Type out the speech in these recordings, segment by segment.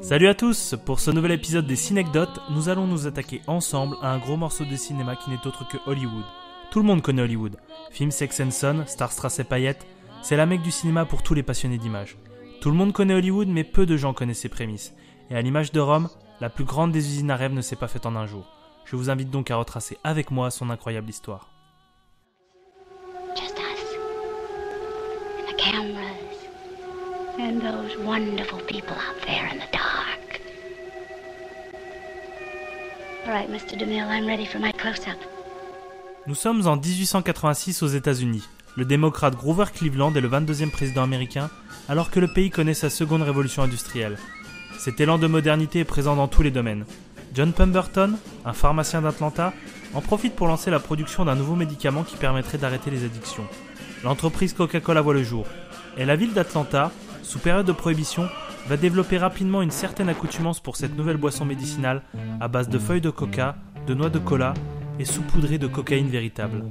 Salut à tous. Pour ce nouvel épisode des Cinecdotes, nous allons nous attaquer ensemble à un gros morceau de cinéma qui n'est autre que Hollywood. Tout le monde connaît Hollywood. Film, sex and son, stars, strass et paillettes, c'est la mecque du cinéma pour tous les passionnés d'images. Tout le monde connaît Hollywood, mais peu de gens connaissent ses prémices. Et à l'image de Rome, la plus grande des usines à rêves ne s'est pas faite en un jour. Je vous invite donc à retracer avec moi son incroyable histoire. Just us. And the cameras. And those wonderful people out there in the dark. All right, Mr. DeMille, I'm ready for my close-up. Nous sommes en 1886 aux États-Unis. Le démocrate Grover Cleveland est le 22e président américain, alors que le pays connaît sa seconde révolution industrielle. Cet élan de modernité est présent dans tous les domaines. John Pemberton, un pharmacien d'Atlanta, en profite pour lancer la production d'un nouveau médicament qui permettrait d'arrêter les addictions. L'entreprise Coca-Cola voit le jour. Et la ville d'Atlanta, sous période de prohibition, va développer rapidement une certaine accoutumance pour cette nouvelle boisson médicinale à base de feuilles de coca, de noix de cola et saupoudrée de cocaïne véritable.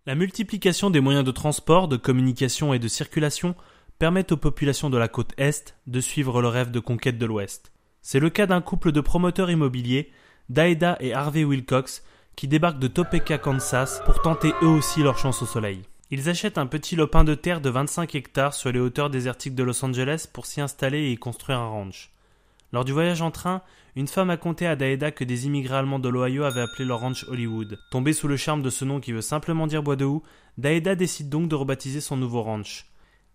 La multiplication des moyens de transport, de communication et de circulation permet aux populations de la côte Est de suivre le rêve de conquête de l'Ouest. C'est le cas d'un couple de promoteurs immobiliers, Daeda et Harvey Wilcox, qui débarquent de Topeka, Kansas, pour tenter eux aussi leur chance au soleil. Ils achètent un petit lopin de terre de 25 hectares sur les hauteurs désertiques de Los Angeles pour s'y installer et y construire un ranch. Lors du voyage en train, une femme a conté à Daeda que des immigrés allemands de l'Ohio avaient appelé leur ranch Hollywood. Tombé sous le charme de ce nom qui veut simplement dire bois de houx, Daeda décide donc de rebaptiser son nouveau ranch.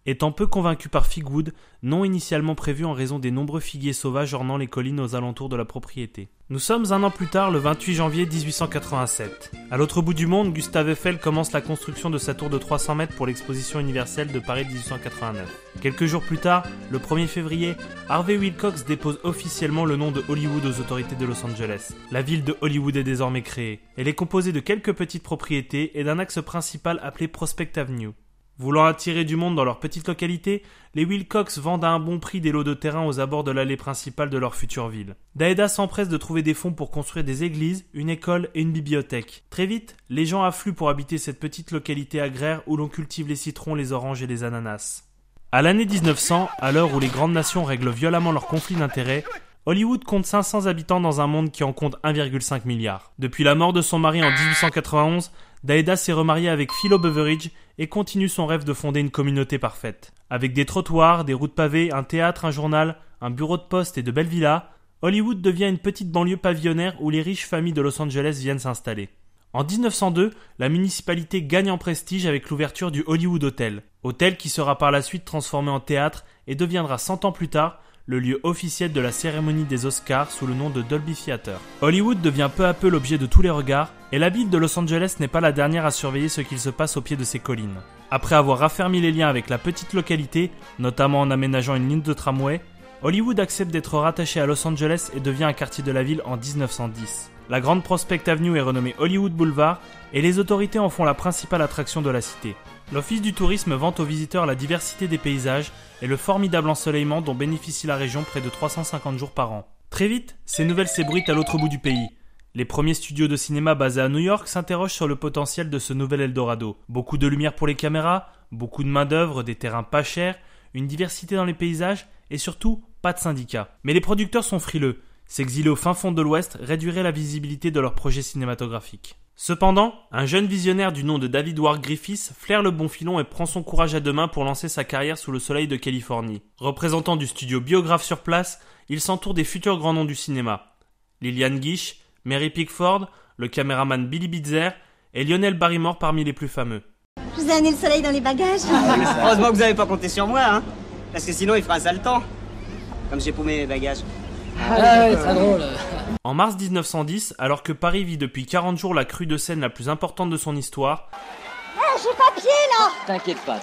Étant peu convaincu par Figwood, nom initialement prévu en raison des nombreux figuiers sauvages ornant les collines aux alentours de la propriété. Nous sommes un an plus tard, le 28 janvier 1887. À l'autre bout du monde, Gustave Eiffel commence la construction de sa tour de 300 mètres pour l'exposition universelle de Paris 1889. Quelques jours plus tard, le 1er février, Harvey Wilcox dépose officiellement le nom de Hollywood aux autorités de Los Angeles. La ville de Hollywood est désormais créée. Elle est composée de quelques petites propriétés et d'un axe principal appelé Prospect Avenue. Voulant attirer du monde dans leur petite localité, les Wilcox vendent à un bon prix des lots de terrain aux abords de l'allée principale de leur future ville. Daeda s'empresse de trouver des fonds pour construire des églises, une école et une bibliothèque. Très vite, les gens affluent pour habiter cette petite localité agraire où l'on cultive les citrons, les oranges et les ananas. À l'année 1900, à l'heure où les grandes nations règlent violemment leurs conflits d'intérêts, Hollywood compte 500 habitants dans un monde qui en compte 1,5 milliard. Depuis la mort de son mari en 1891, Daeda s'est remariée avec Philo Beveridge et continue son rêve de fonder une communauté parfaite. Avec des trottoirs, des routes pavées, un théâtre, un journal, un bureau de poste et de belles villas, Hollywood devient une petite banlieue pavillonnaire où les riches familles de Los Angeles viennent s'installer. En 1902, la municipalité gagne en prestige avec l'ouverture du Hollywood Hotel. Hôtel qui sera par la suite transformé en théâtre et deviendra 100 ans plus tard le lieu officiel de la cérémonie des Oscars sous le nom de Dolby Theatre. Hollywood devient peu à peu l'objet de tous les regards, et la ville de Los Angeles n'est pas la dernière à surveiller ce qu'il se passe au pied de ses collines. Après avoir raffermi les liens avec la petite localité, notamment en aménageant une ligne de tramway, Hollywood accepte d'être rattaché à Los Angeles et devient un quartier de la ville en 1910. La grande Prospect Avenue est renommée Hollywood Boulevard, et les autorités en font la principale attraction de la cité. L'Office du tourisme vante aux visiteurs la diversité des paysages et le formidable ensoleillement dont bénéficie la région près de 350 jours par an. Très vite, ces nouvelles s'ébruitent à l'autre bout du pays. Les premiers studios de cinéma basés à New York s'interrogent sur le potentiel de ce nouvel Eldorado. Beaucoup de lumière pour les caméras, beaucoup de main-d'œuvre, des terrains pas chers, une diversité dans les paysages et surtout, pas de syndicats. Mais les producteurs sont frileux. S'exiler au fin fond de l'Ouest réduirait la visibilité de leurs projets cinématographiques. Cependant, un jeune visionnaire du nom de David Ward Griffiths flaire le bon filon et prend son courage à deux mains pour lancer sa carrière sous le soleil de Californie. Représentant du studio Biographe sur place, il s'entoure des futurs grands noms du cinéma. Lillian Gish, Mary Pickford, le caméraman Billy Bitzer et Lionel Barrymore parmi les plus fameux. Je vous ai amené le soleil dans les bagages. Heureusement que vous n'avez pas compté sur moi, hein. Parce que sinon il fera un sale temps. Comme j'ai paumé mes bagages. Très drôle. En mars 1910, alors que Paris vit depuis 40 jours la crue de Seine la plus importante de son histoire... J'ai pas pied là. T'inquiète pas.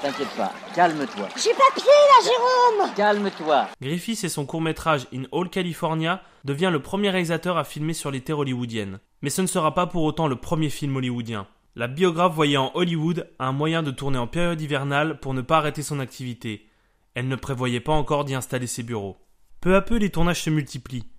Calme-toi. J'ai pas pied là, Jérôme. Calme-toi. Griffiths et son court-métrage In All California devient le premier réalisateur à filmer sur les terres hollywoodiennes. Mais ce ne sera pas pour autant le premier film hollywoodien. La biographe voyait en Hollywood un moyen de tourner en période hivernale pour ne pas arrêter son activité. Elle ne prévoyait pas encore d'y installer ses bureaux. Peu à peu, les tournages se multiplient.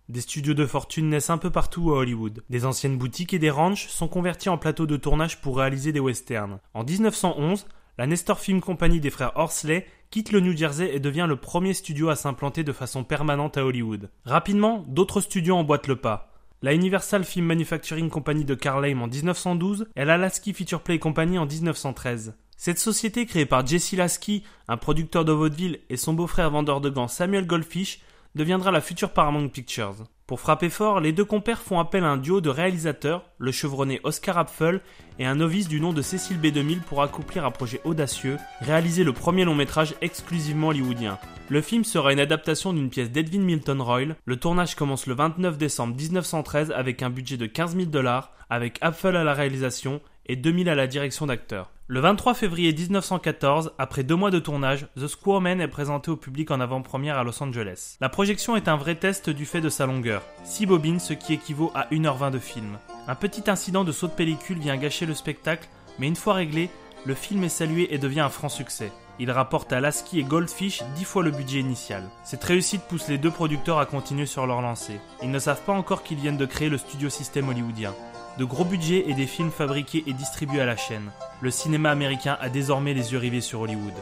Des studios de fortune naissent un peu partout à Hollywood. Des anciennes boutiques et des ranchs sont convertis en plateaux de tournage pour réaliser des westerns. En 1911, La Nestor Film Company des frères Horsley quitte le New Jersey et devient le premier studio à s'implanter de façon permanente à Hollywood. Rapidement, d'autres studios emboîtent le pas. La Universal Film Manufacturing Company de Carlyle en 1912 et la Lasky Feature Play Company en 1913. Cette société créée par Jesse Lasky, un producteur de vaudeville, et son beau-frère vendeur de gants Samuel Goldfish, deviendra la future Paramount Pictures. Pour frapper fort, les deux compères font appel à un duo de réalisateurs, le chevronné Oscar Apfel et un novice du nom de Cécile B2000 pour accomplir un projet audacieux, réaliser le premier long métrage exclusivement hollywoodien. Le film sera une adaptation d'une pièce d'Edwin Milton Royle. Le tournage commence le 29 décembre 1913 avec un budget de $15 000, avec Apfel à la réalisation et 2000 à la direction d'acteurs. Le 23 février 1914, après 2 mois de tournage, The Squawman est présenté au public en avant-première à Los Angeles. La projection est un vrai test du fait de sa longueur, 6 bobines, ce qui équivaut à 1h20 de film. Un petit incident de saut de pellicule vient gâcher le spectacle, mais une fois réglé, le film est salué et devient un franc succès. Il rapporte à Lasky et Goldfish 10 fois le budget initial. Cette réussite pousse les deux producteurs à continuer sur leur lancée. Ils ne savent pas encore qu'ils viennent de créer le studio système hollywoodien. De gros budgets et des films fabriqués et distribués à la chaîne. Le cinéma américain a désormais les yeux rivés sur Hollywood.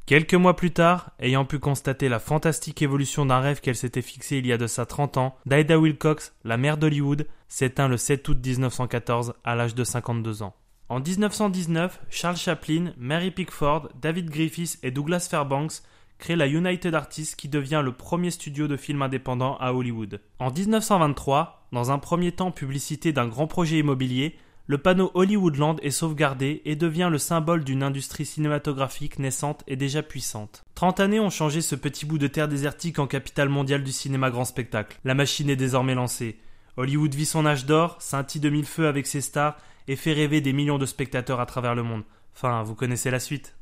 Quelques mois plus tard, ayant pu constater la fantastique évolution d'un rêve qu'elle s'était fixé il y a de ça 30 ans, Dinah Wilcox, la mère d'Hollywood, s'éteint le 7 août 1914 à l'âge de 52 ans. En 1919, Charles Chaplin, Mary Pickford, David Griffiths et Douglas Fairbanks créent la United Artists qui devient le premier studio de film indépendant à Hollywood. En 1923, dans un premier temps publicité d'un grand projet immobilier, le panneau Hollywoodland est sauvegardé et devient le symbole d'une industrie cinématographique naissante et déjà puissante. 30 années ont changé ce petit bout de terre désertique en capitale mondiale du cinéma grand spectacle. La machine est désormais lancée. Hollywood vit son âge d'or, scintille de mille feux avec ses stars et fait rêver des millions de spectateurs à travers le monde. Enfin, vous connaissez la suite.